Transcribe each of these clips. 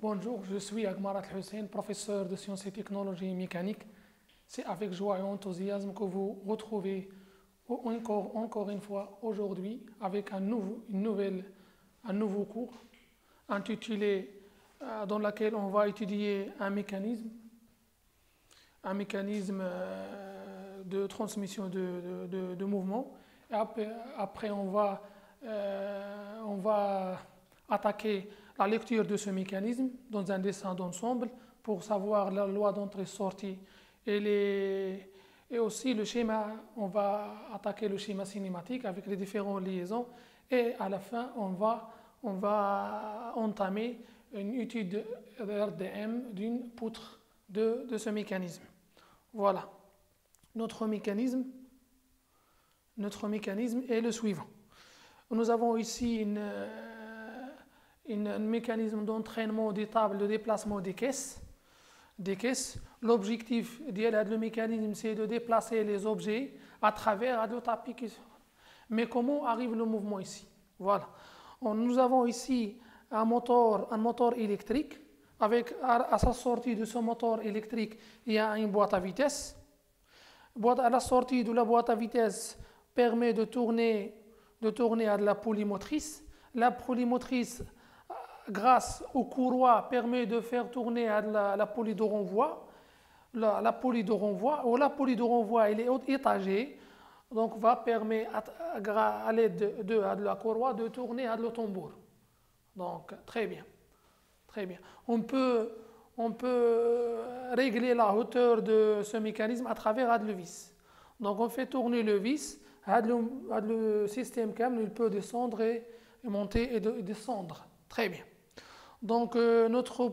Bonjour, je suis Agmarat Hussein, professeur de sciences et technologies mécaniques. C'est avec joie et enthousiasme que vous retrouvez encore une fois aujourd'hui avec un nouveau cours intitulé dans lequel on va étudier un mécanisme de transmission de mouvement. Et après on va attaquer la lecture de ce mécanisme dans un dessin d'ensemble pour savoir la loi d'entrée-sortie et aussi le schéma. On va attaquer le schéma cinématique avec les différentes liaisons et à la fin on va entamer une étude RDM d'une poutre de ce mécanisme. Voilà. Notre mécanisme est le suivant. Nous avons ici un mécanisme d'entraînement des tables de déplacement des caisses. L'objectif du mécanisme, c'est de déplacer les objets à travers le tapis. Mais comment arrive le mouvement ici? Voilà. Nous avons ici un moteur électrique. À sa sortie de ce moteur électrique, il y a une boîte à vitesse. À la sortie de la boîte à vitesse permet de tourner à de la poulie motrice. La poulie motrice, grâce aux courroies, permet de faire tourner à la poulie de renvoi. La poulie de renvoi, elle est étagée, donc va permettre à l'aide de la courroie de tourner à le tambour. Donc très bien. On peut régler la hauteur de ce mécanisme à travers le vis. Donc on fait tourner le vis, le système il peut descendre et monter et descendre. Très bien. Donc notre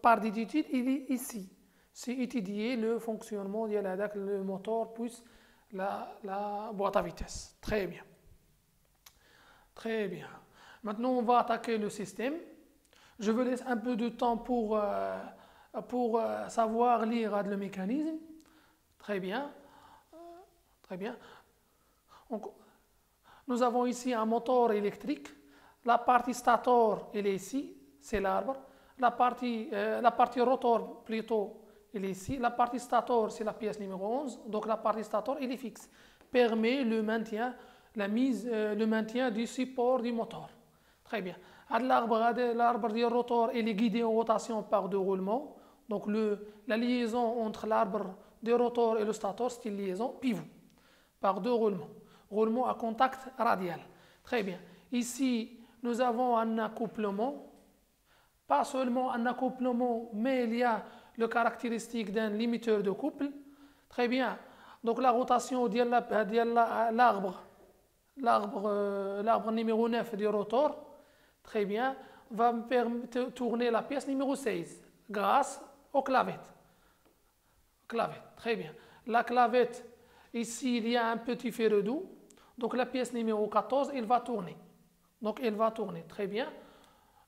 part d'étude, il est ici. C'est étudier le fonctionnement le moteur plus la boîte à vitesse. Très bien. Maintenant, on va attaquer le système. Je vous laisse un peu de temps pour savoir lire le mécanisme. Très bien. Nous avons ici un moteur électrique. La partie stator, elle est ici, c'est l'arbre. La partie rotor, plutôt, elle est ici. La partie stator, c'est la pièce numéro 11. Donc la partie stator, elle est fixe. Permet le maintien du support du moteur. Très bien. L'arbre du rotor, il est guidé en rotation par deux roulements. Donc la liaison entre l'arbre du rotor et le stator, c'est une liaison pivot par deux roulements. Roulement à contact radial. Très bien. Ici, nous avons un accouplement. Pas seulement un accouplement, mais il y a le caractéristique d'un limiteur de couple. Très bien. Donc la rotation de l'arbre numéro 9 du rotor, très bien, va me permettre de tourner la pièce numéro 16 grâce aux clavettes. Très bien. La clavette, ici, il y a un petit ferreux doux. Donc la pièce numéro 14, elle va tourner. Très bien.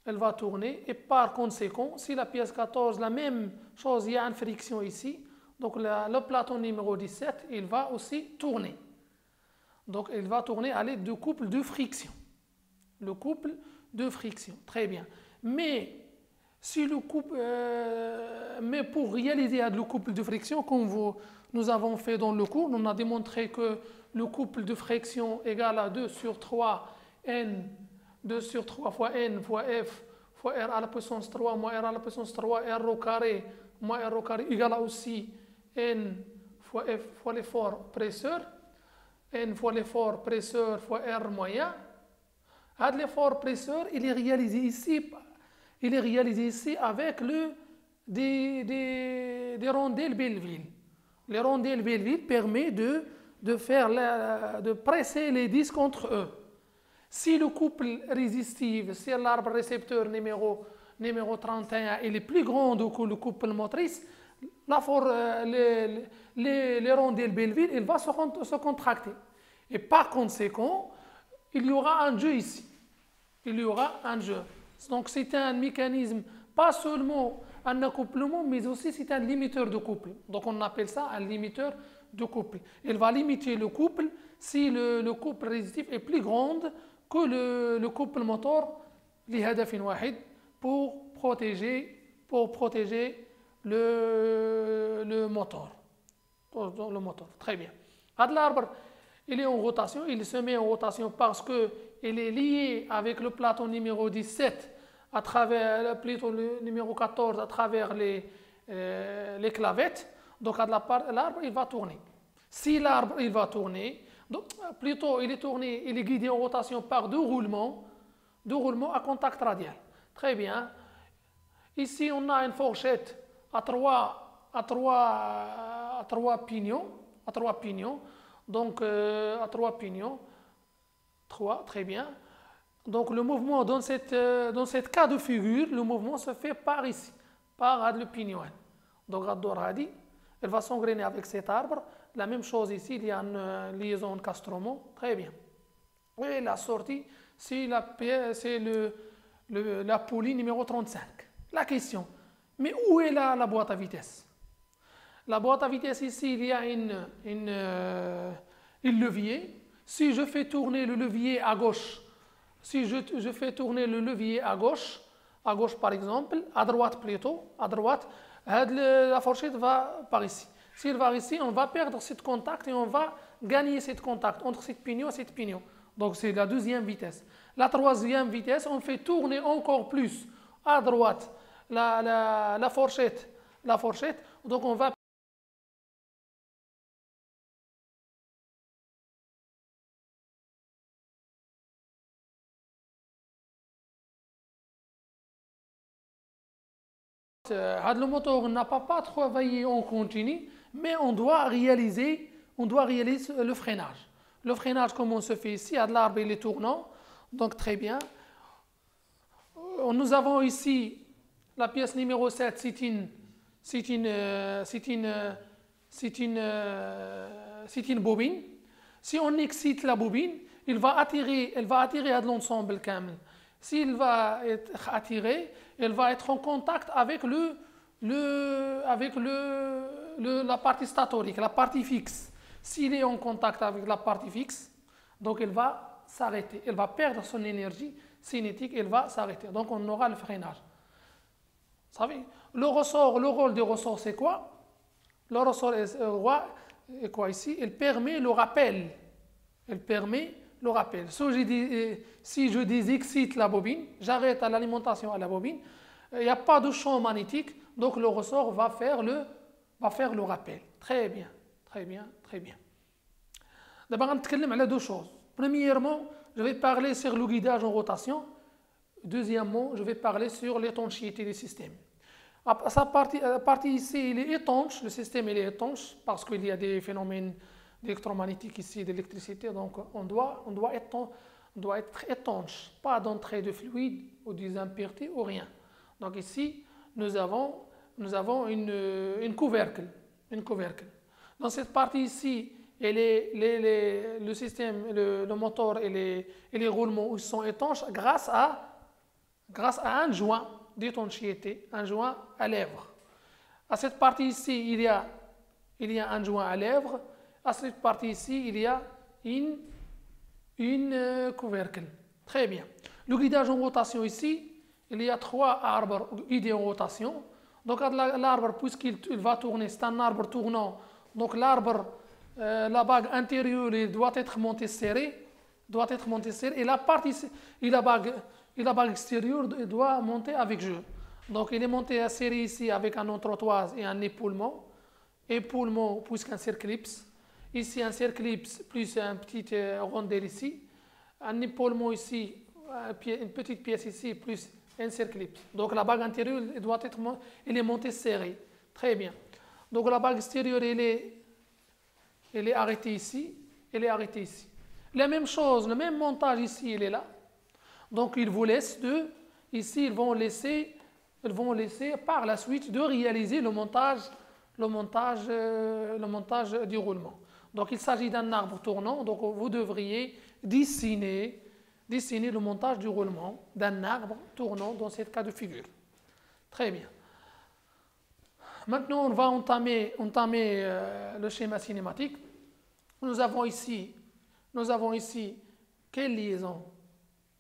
Elle va tourner. Et par conséquent, si la pièce 14, la même chose, il y a une friction ici. Donc le plateau numéro 17, il va aussi tourner. Donc il va tourner à l'aide du couple de friction. Le couple de friction. Très bien. Mais pour réaliser le couple de friction, comme nous avons fait dans le cours, on a démontré que le couple de friction égale à 2 sur 3 n, 2 sur 3 fois n fois f fois r à la puissance 3 moins r à la puissance 3 r au carré moins r au carré égale à aussi n fois f fois l'effort presseur, n fois l'effort presseur fois r moyen. L'effort presseur, il est réalisé ici avec des rondelles Belleville. Les rondelles Belleville permettent de presser les disques entre eux. Si le couple résistif, si l'arbre récepteur numéro 31 il est plus grand que le couple motrice, les rondelles Belleville il va se contracter. Et par conséquent, il y aura un jeu ici. Donc c'est un mécanisme, pas seulement un accouplement, mais aussi c'est un limiteur de couple. Donc on appelle ça un limiteur de couple. Il va limiter le couple si le couple résistif est plus grand que le couple moteur لهدف واحد pour protéger le moteur. Le moteur. Très bien. L'arbre, il est en rotation, il se met en rotation parce qu'il est lié avec le plateau numéro 17 à travers le plateau numéro 14 à travers les clavettes. Donc l'arbre il va tourner. Si l'arbre il va tourner, donc, plutôt il est tourné, il est guidé en rotation par deux roulements à contact radial. Très bien. Ici on a une fourchette à trois pignons. Donc à trois pignons. Très bien. Donc le mouvement dans cette cas de figure, le mouvement se fait par ici, par le pignon. Donc elle va s'engrainer avec cet arbre. La même chose ici, il y a une liaison de Castromont. Très bien. Et la sortie, c'est la poulie numéro 35. La question, mais où est la boîte à vitesse? La boîte à vitesse ici, il y a un levier. Si je fais tourner le levier à gauche, si je fais tourner le levier à gauche par exemple, à droite plutôt, la fourchette va par ici. S'il va ici, on va perdre ce contact et on va gagner ce contact entre cette pignon et cette pignon. Donc c'est la deuxième vitesse. La troisième vitesse, on fait tourner encore plus à droite la fourchette. Donc on va le moteur n'a pas travaillé en continu, mais on doit réaliser le freinage. Le freinage, comme on se fait ici, l'arbre il est tournant, donc très bien. Nous avons ici la pièce numéro 7, c'est une bobine. Si on excite la bobine, elle va attirer à l'ensemble kamel. S'il va être attiré, elle va être en contact avec la partie statorique, la partie fixe. S'il est en contact avec la partie fixe, donc elle va s'arrêter. Elle va perdre son énergie cinétique, elle va s'arrêter. Donc on aura le freinage. Vous savez, le rôle du ressort, c'est quoi? Le ressort est quoi ici? Il permet le rappel. Si je désexcite la bobine, j'arrête l'alimentation à la bobine, il n'y a pas de champ magnétique, donc le ressort va faire le rappel. Très bien. D'abord, on va parler de deux choses. Premièrement, je vais parler sur le guidage en rotation. Deuxièmement, je vais parler sur l'étanchéité du système. La partie ici, il est étanche, le système il est étanche parce qu'il y a des phénomènes électromagnétiques ici, d'électricité, donc on doit être étanche, pas d'entrée de fluide ou des impuretés ou rien. Donc ici, nous avons une couvercle. Dans cette partie ici, le système, le moteur et les roulements sont étanches grâce à un joint d'étanchéité, un joint à lèvres. À cette partie ici, il y a un joint à lèvres. À cette partie ici, il y a une couvercle. Très bien. Le guidage en rotation ici, il y a trois arbres guidés en rotation. Donc l'arbre, puisqu'il va tourner, c'est un arbre tournant. Donc l'arbre, la bague intérieure doit être montée serrée. Et la partie et la bague extérieure doit monter avec jeu. Donc il est monté serré ici avec un entretoise et un épaulement. Épaulement puisqu'un circlipse. Ici un circlipse plus une petite rondelle ici. Un épaulement ici, une petite pièce ici plus un circlipse. Donc la bague intérieure elle est montée serrée. Très bien. Donc la bague extérieure elle est arrêtée ici. La même chose, le même montage ici, il est là. Donc ils vous laissent ici ils vont laisser par la suite de réaliser le montage du roulement. Donc il s'agit d'un arbre tournant, donc vous devriez dessiner le montage du roulement d'un arbre tournant dans ce cas de figure. Très bien. Maintenant on va entamer le schéma cinématique. Nous avons ici quelle liaison?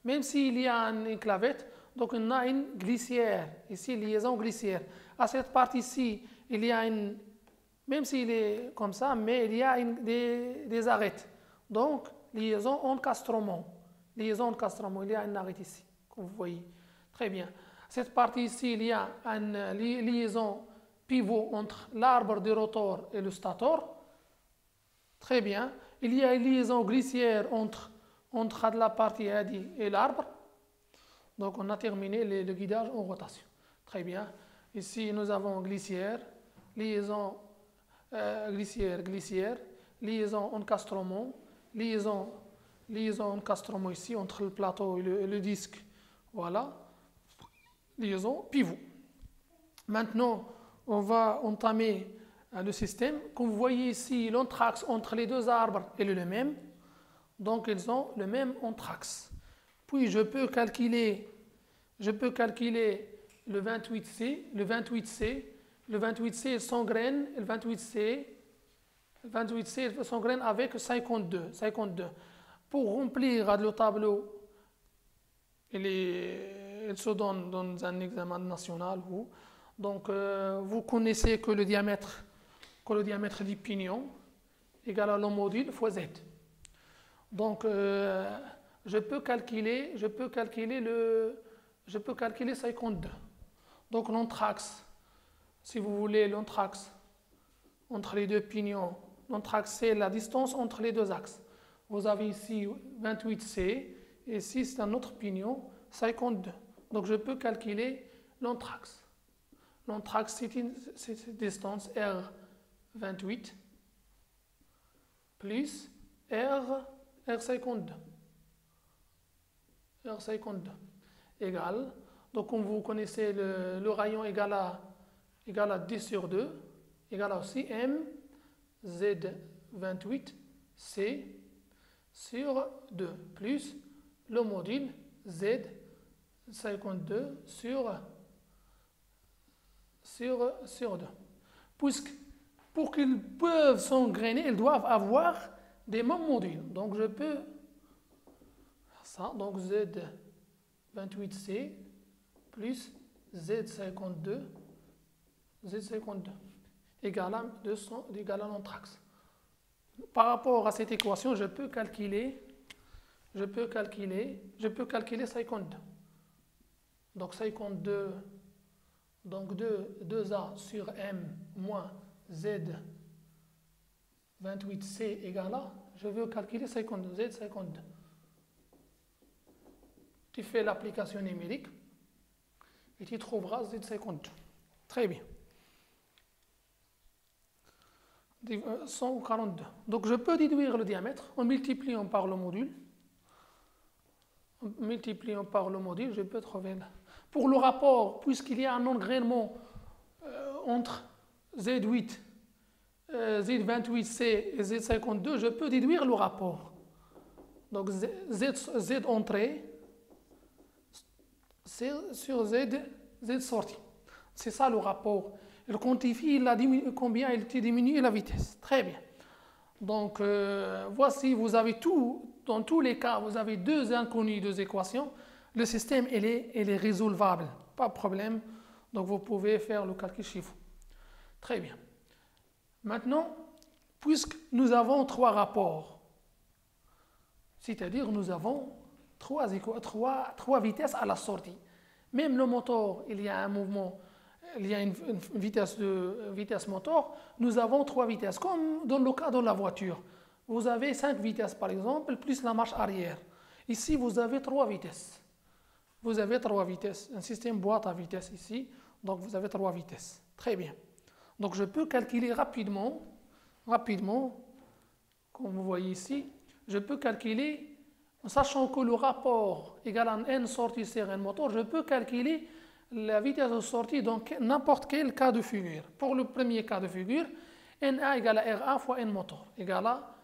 Même s'il y a une clavette, Donc on a une glissière, ici liaison glissière. À cette partie-ci, il y a une, même s'il est comme ça, mais il y a des arêtes. Donc liaison encastrement. Liaison encastrement, il y a une arête ici, comme vous voyez. Très bien. Cette partie ici, il y a une liaison pivot entre l'arbre de rotor et le stator. Très bien. Il y a une liaison glissière entre la partie et l'arbre. Donc on a terminé le guidage en rotation. Très bien. Ici nous avons glissière, liaison glissière, liaison encastrement, liaison encastrement ici entre le plateau et le disque. Voilà. Liaison pivot. Maintenant, on va entamer le système. Comme vous voyez ici, l'anthrax entre les deux arbres est le même. Donc, ils ont le même anthrax. Puis, je peux calculer le 28C. Le 28C s'engraine. Le 28C s'engraine avec 52. Pour remplir le tableau, il se donne dans un examen national. Donc, vous connaissez que le diamètre du pignon égale à le module fois Z. Donc, je peux calculer 52. Donc, l'anthrax, si vous voulez, l'anthrax entre les deux pignons, l'anthrax c'est la distance entre les deux axes. Vous avez ici 28C et ici c'est un autre pignon, 52. Donc, je peux calculer l'anthrax. L'anthrax c'est une distance R28 plus R52. R52 égale, donc comme vous connaissez le rayon égale à 10 sur 2, égale aussi M Z28 C sur 2 plus le module Z52 sur 2. Puisque pour qu'ils peuvent s'engrainer, ils doivent avoir des mêmes modules. Donc je peux ça, donc Z28C plus Z52 égale à l'anthrax. Par rapport à cette équation, je peux calculer 52. Donc 52, donc 2A sur M moins Z28C égale à, je veux calculer 52, Z52. Tu fais l'application numérique et tu trouveras Z52. Très bien. 142. Donc je peux déduire le diamètre en multipliant par le module. Je peux trouver là. Pour le rapport, puisqu'il y a un engrainement entre Z8, Z28C et Z52, je peux déduire le rapport. Donc Z entrée sur Z sortie. C'est ça le rapport. Il quantifie combien il diminue la vitesse. Très bien. Donc, voici, vous avez dans tous les cas, vous avez deux inconnus, deux équations. Le système, il est résolvable. Pas de problème. Donc, vous pouvez faire le calcul chez vous. Très bien. Maintenant, puisque nous avons trois rapports, c'est-à-dire nous avons trois vitesses à la sortie. Même le moteur, il y a un mouvement, il y a une vitesse moteur, nous avons trois vitesses, comme dans le cas de la voiture. Vous avez 5 vitesses par exemple, plus la marche arrière. Ici, vous avez 3 vitesses. Un système boîte à vitesse ici, donc vous avez 3 vitesses. Très bien. Donc je peux calculer rapidement, comme vous voyez ici, je peux calculer, en sachant que le rapport égale à N sortie sur N moteur, je peux calculer la vitesse de sortie dans n'importe quel cas de figure. Pour le premier cas de figure, NA égale à RA fois N moteur, égale à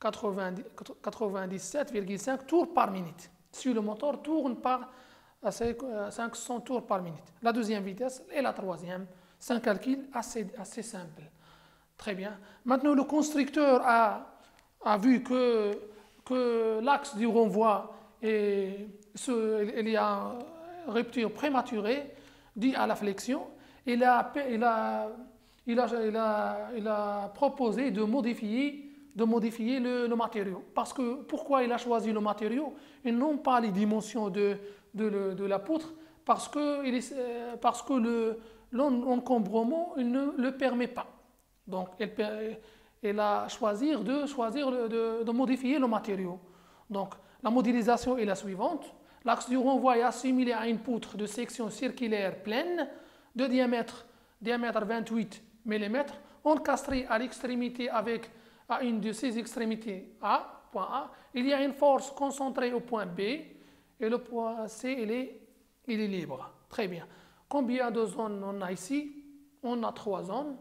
97,5 tours par minute. Si le moteur tourne par 500 tours par minute. La deuxième vitesse et la troisième, c'est un calcul assez simple. Très bien. Maintenant, le constructeur a vu que l'axe du renvoi il y a rupture prématurée due à la flexion, il a proposé de modifier le matériau. Pourquoi il a choisi le matériau et non pas les dimensions de la poutre? Parce que l'encombrement ne le permet pas. Donc, il a choisi de modifier le matériau. Donc, la modélisation est la suivante. L'axe du renvoi est assimilé à une poutre de section circulaire pleine de diamètre 28 mm, encastrée à l'extrémité à une de ses extrémités A, point A. Il y a une force concentrée au point B et le point C, il est libre. Très bien. Combien de zones on a ici? On a 3 zones,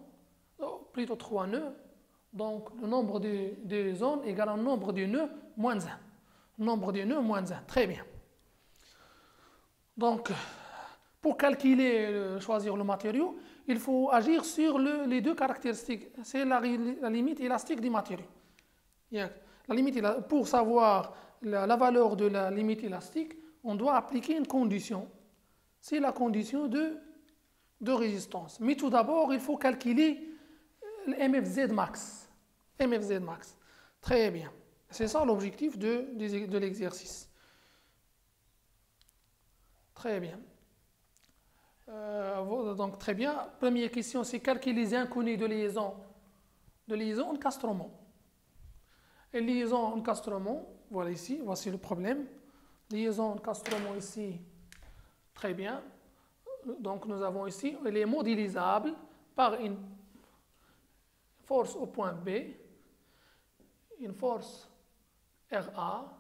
plutôt 3 nœuds. Donc, le nombre de zones égale au nombre de nœuds moins 1. Nombre de nœuds moins 1. Très bien. Donc, pour choisir le matériau, il faut agir sur les deux caractéristiques. C'est la limite élastique du matériau. Pour savoir la valeur de la limite élastique, on doit appliquer une condition. C'est la condition de résistance. Mais tout d'abord, il faut calculer le MFZ max. MFZ max. Très bien. C'est ça l'objectif de l'exercice. Très bien. Donc, très bien. Première question, c'est calculer les inconnus de liaison encastrement. Et liaison encastrement, voilà ici, voici le problème. Liaison encastrement ici, très bien. Donc, nous avons ici, elle est modélisable par une force au point B, une force RA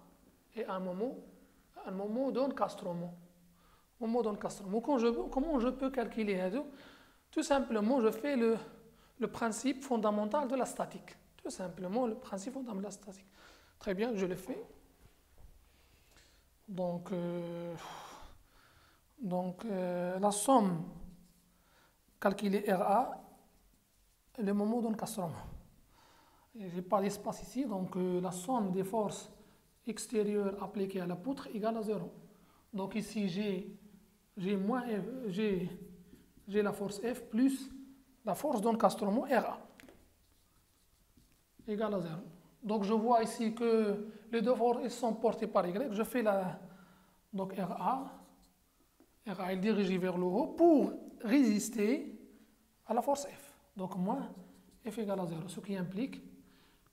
et un moment d'encastrement. Comment je peux calculer? Tout simplement, je fais le principe fondamental de la statique. Tout simplement, le principe fondamental de la statique. Très bien, je le fais. Donc la somme calculée RA, le moment d'encastrement. Je n'ai pas d'espace ici, donc la somme des forces extérieures appliquées à la poutre égale à 0. Donc ici, j'ai la force F plus la force d'encastrement RA égale à 0. Donc je vois ici que les deux forces sont portées par Y. Je fais donc RA est dirigé vers le haut pour résister à la force F. Donc moins F égale à 0, ce qui implique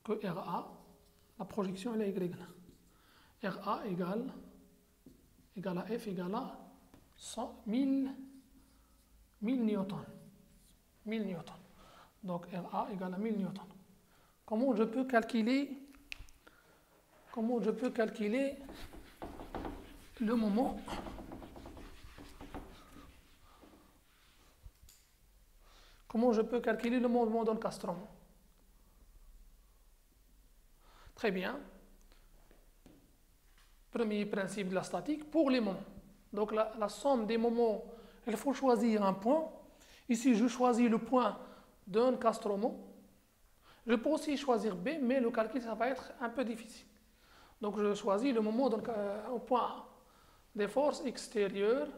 que RA, la projection elle est Y. RA égale à F égale à 1000 newtons. 1000 newtons. Donc RA égale à 1000 newtons. Comment je peux calculer le moment d'encastrement? Très bien. Premier principe de la statique pour les moments. Donc la somme des moments, il faut choisir un point. Ici, je choisis le point d'encastrement. Je peux aussi choisir B, mais le calcul, ça va être un peu difficile. Donc je choisis le moment au point A. Des forces extérieures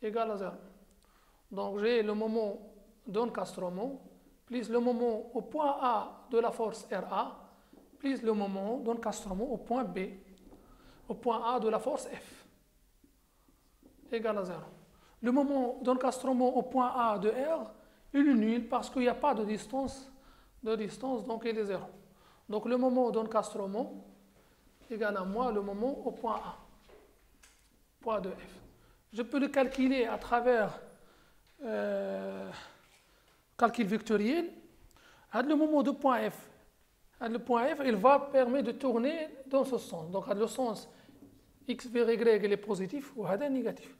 égale à 0. Donc j'ai le moment d'encastrement plus le moment au point A de la force RA plus le moment d'encastrement au point B, au point A de la force F égale à 0. Le moment d'encastrement au point A de R, il est nul parce qu'il n'y a pas de distance, donc il est 0. Donc le moment d'encastrement égale à moins le moment au point A, point de F. Je peux le calculer à travers calcul vectoriel. Le moment de point F, le point F, il va permettre de tourner dans ce sens. Donc le sens x vers y il est positif ou négatif.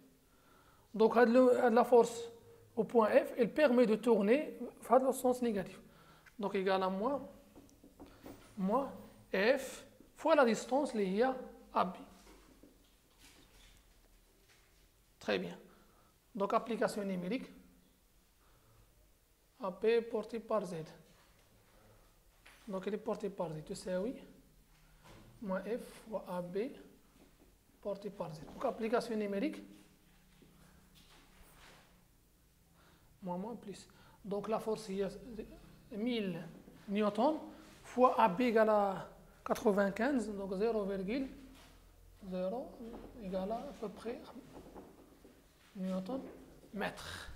Donc la force au point F, elle permet de tourner dans le sens négatif. Donc égal à moins F fois la distance liée à B. Très bien. Donc application numérique. AP porté par Z. Donc il est porté par Z. Tu sais, oui. Moins F fois AB porté par Z. Donc application numérique, moins plus. Donc la force est 1000 newtons fois AB égale à 95, donc 0,0 égale à peu près newton mètre.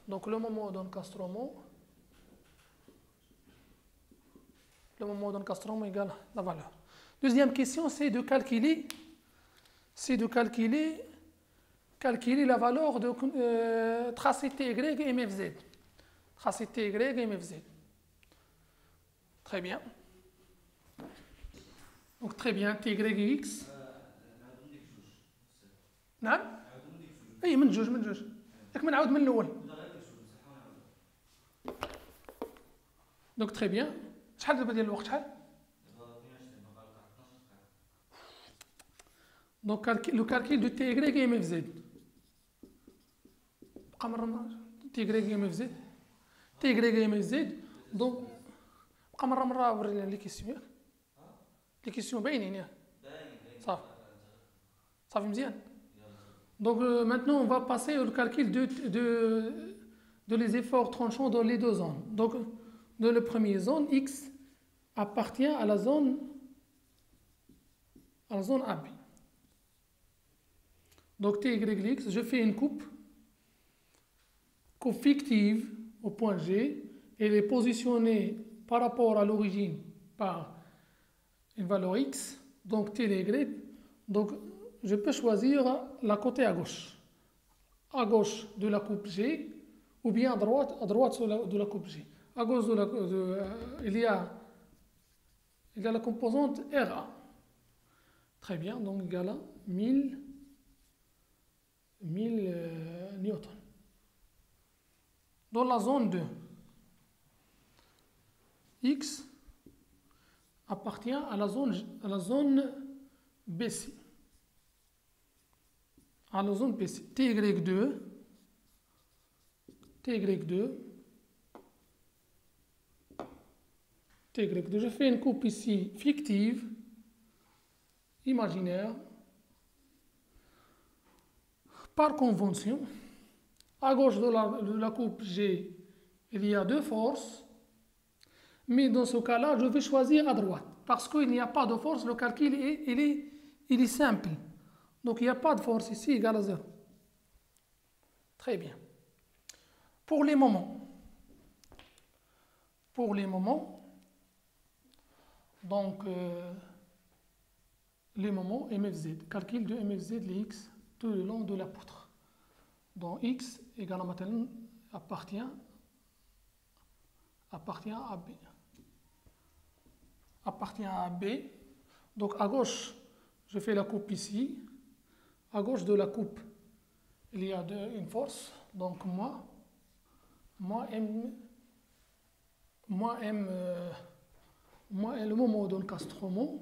Donc le moment d'encastrement, égale la valeur. Deuxième question, c'est de calculer la valeur de tracé TY et MFZ. Tracé TY et MFZ. Très bien. Donc très bien, TY et X. نعم؟ اي من جوج ياك ما نعاود من الاول. دونك تري بيان. شحال دابا ديال الوقت شحال؟ دونك لو كالكيل دو تي y ام اف زد. بقى مره تي y ام اف زد. تي y ام اف زد. دونك بقى مره ورينا لي كيسيون. لي كيسيون باينين ياك. صافي مزيان. Donc maintenant, on va passer au calcul de les efforts tranchants dans les deux zones. Donc, dans la première zone, X appartient à la zone AB. Donc, TYX, je fais une coupe fictive au point G. Elle est positionnée par rapport à l'origine par une valeur X. Donc, TY. Donc, je peux choisir la côté à gauche de la coupe G ou bien à droite de la coupe G. À gauche il y a la composante RA. Très bien, donc égal à 1000 newtons. Dans la zone 2, X appartient à la zone BC. À la zone PC, TY2, je fais une coupe ici fictive, imaginaire, par convention. À gauche de la coupe G, il y a deux forces, mais dans ce cas-là, je vais choisir à droite, parce qu'il n'y a pas de force, le calcul il est simple. Donc il n'y a pas de force ici égale à 0. Très bien. Pour les moments, donc les moments MFZ, calcul de MFZ, les X tout le long de la poutre. Donc X égale à maintenant appartient à B. Appartient à B. Donc à gauche, je fais la coupe ici. À gauche de la coupe, il y a une force. Donc le moment d'encastrement,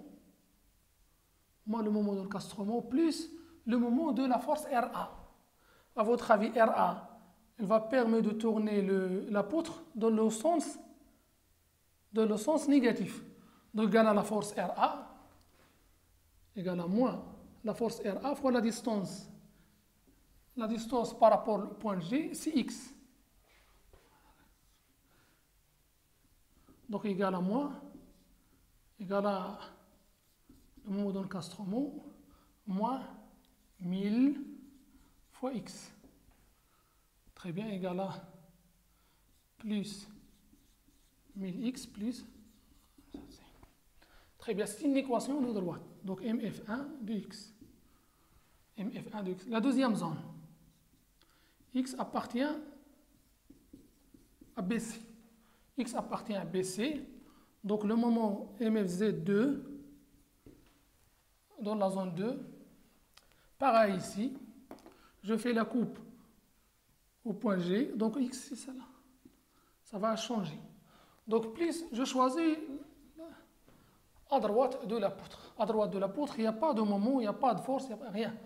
plus le moment de la force RA. À votre avis, RA, elle va permettre de tourner la poutre dans le sens négatif. Donc égal à la force RA égale à moins la force RA fois la distance. La distance par rapport au point G, c'est X. Donc égal à moins, égal à le moment d'encastrement, moins 1000 fois X. Très bien, égal à plus 1000X plus. Très bien, c'est une équation de droite. Donc MF1 de X. MF1 de X. La deuxième zone. X appartient à BC. X appartient à BC. Donc le moment MFZ2 dans la zone 2. Pareil ici. Je fais la coupe au point G. Donc X, c'est ça là. Ça va changer. Donc plus je choisis à droite de la poutre. À droite de la poutre, il n'y a pas de moment, il n'y a pas de force, il n'y a rien.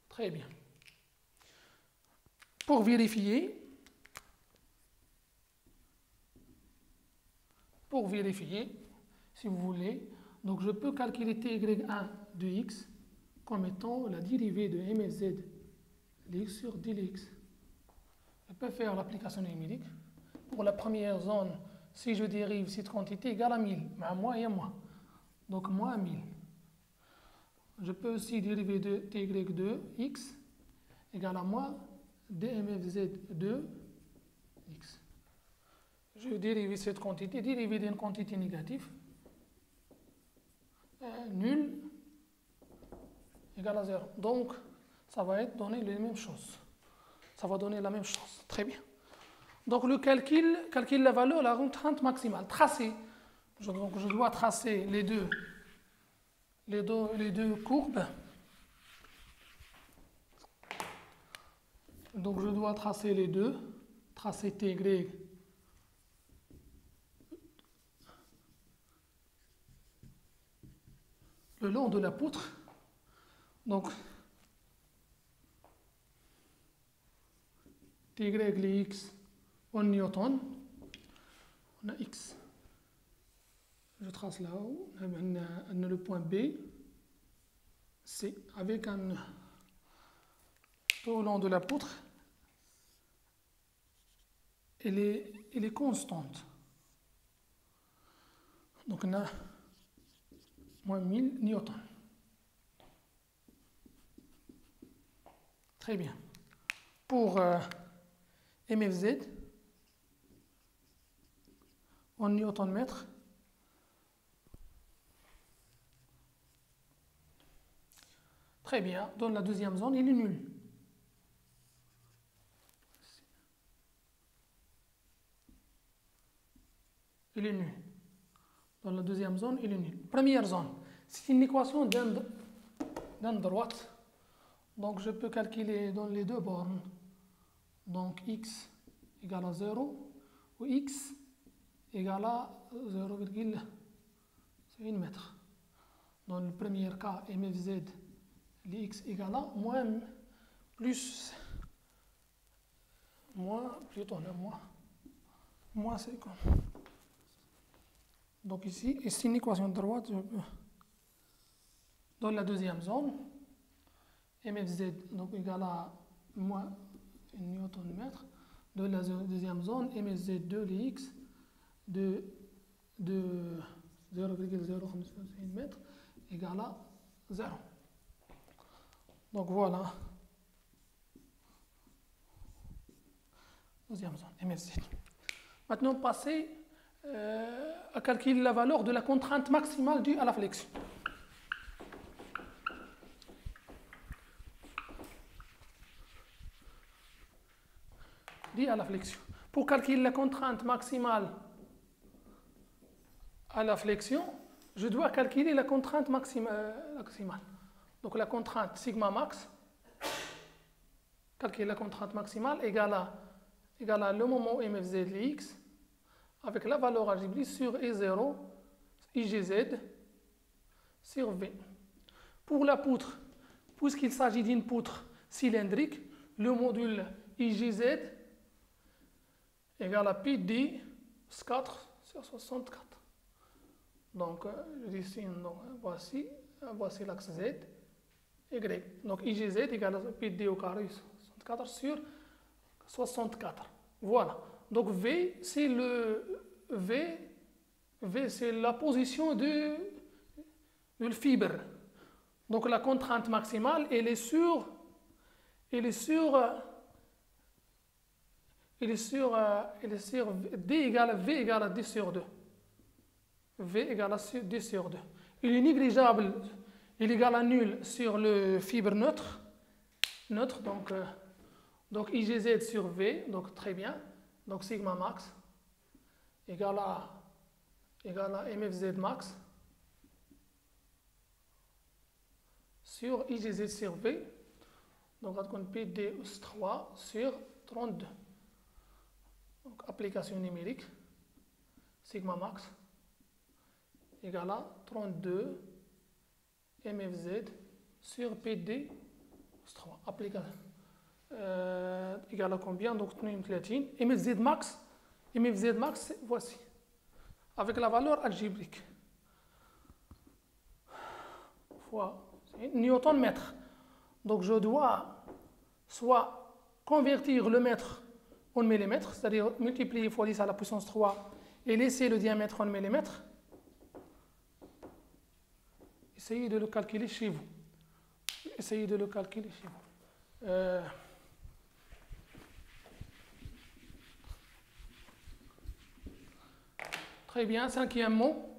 Très bien. Pour vérifier, si vous voulez, Donc je peux calculer ty1 de x comme étant la dérivée de mfz de x sur d de x. Je peux faire l'application numérique. Pour la première zone, si je dérive cette quantité égale à 1000, à moins et à moins. Donc moins 1000. Je peux aussi dériver de ty2 x égale à moins dmfz de x. Je dérive cette quantité, dériver d'une quantité négative. Nul égale à 0. Donc, ça va être donner les mêmes choses. Ça va donner la même chose. Très bien. Donc, le calcule la valeur, la contrainte maximale. Tracer. Donc, je dois tracer les deux courbes. Donc, je dois tracer les deux. Tracer ty le long de la poutre. Donc, ty les x en newton. On a x. Je trace là-haut. On a le point B. C. Avec un tout au long de la poutre. Elle est constante. Donc, on a moins 1000 newtons. Très bien. Pour mfz, en newton mètre, très bien. Dans la deuxième zone, il est nul. Il est nul. Dans la deuxième zone, il est nul. Première zone, c'est une équation d'une droite. Donc, je peux calculer dans les deux bornes. Donc, x égale à 0 ou x égale à 0,1 mètre. Dans le premier cas, mfz, les x égale à moins c'est quoi? Donc ici, c'est une équation de droite. Dans la deuxième zone, mfz donc égale à moins 1 newton mètre. Dans la deuxième zone, mfz de x de 0,051 mètre égale à 0. Donc voilà. Deuxième zone, mfz. Maintenant, passer à calculer la valeur de la contrainte maximale due à la flexion. Due à la flexion. Pour calculer la contrainte maximale à la flexion, je dois calculer la contrainte maximale. Donc la contrainte sigma max, calculer la contrainte maximale égale à le moment mfz de x avec la valeur algébrique sur E0, IGZ sur V. Pour la poutre, puisqu'il s'agit d'une poutre cylindrique, le module IGZ égale à pi d 4 sur 64. Donc, je dessine, donc, voici l'axe Z, Y. Donc, IGZ égale à pi d au carré 64 sur 64. Voilà. Donc V, c'est la position de la fibre. Donc la contrainte maximale, elle est sur D égale à V égale à D sur 2. V égale à D sur 2. Il est négligeable, il est égal à nul sur le fibre neutre. Donc IGZ sur V, donc très bien. Donc sigma max égale à mfz max sur IGZ sur V. Donc on peut PD 3 sur 32. Donc application numérique, sigma max égale à 32 mfz sur PD 3. Application. Égal à combien? Donc 32 mfz max, voici avec la valeur algébrique. fois Newton mètre. Donc je dois soit convertir le mètre en millimètres, c'est-à-dire multiplier fois 10 à la puissance 3 et laisser le diamètre en millimètres. Essayez de le calculer chez vous. Essayez de le calculer chez vous. Très bien, cinquièmement.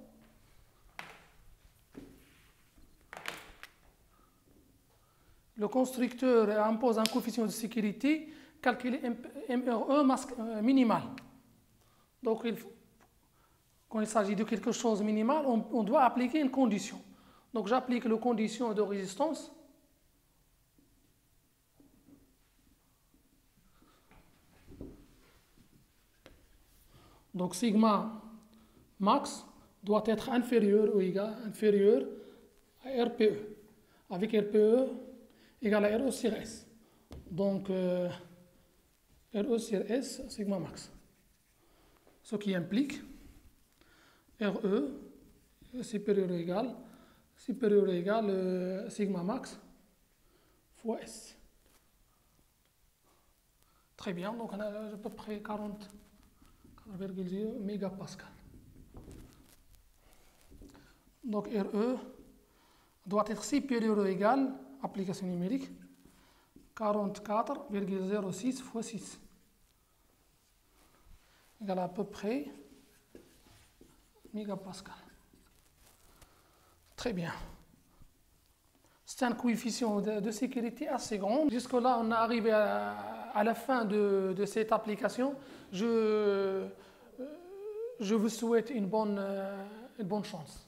Le constructeur impose un coefficient de sécurité, calculer MRE minimal. Donc, quand il s'agit de quelque chose de minimal, on doit appliquer une condition. Donc, j'applique la condition de résistance. Donc, sigma max doit être inférieur ou égal à RPE. Avec RPE égale à RE sur S. Donc, RE sur S, sigma max. Ce qui implique RE supérieur ou égal sigma max fois S. Très bien, donc on a à peu près 40,0 mégapascal. Donc RE doit être supérieur ou égal, application numérique, 44,06 fois 6. Égale à peu près mégapascal. Très bien. C'est un coefficient de sécurité assez grand. Jusque-là, on est arrivé à la fin de cette application. Je vous souhaite une bonne chance.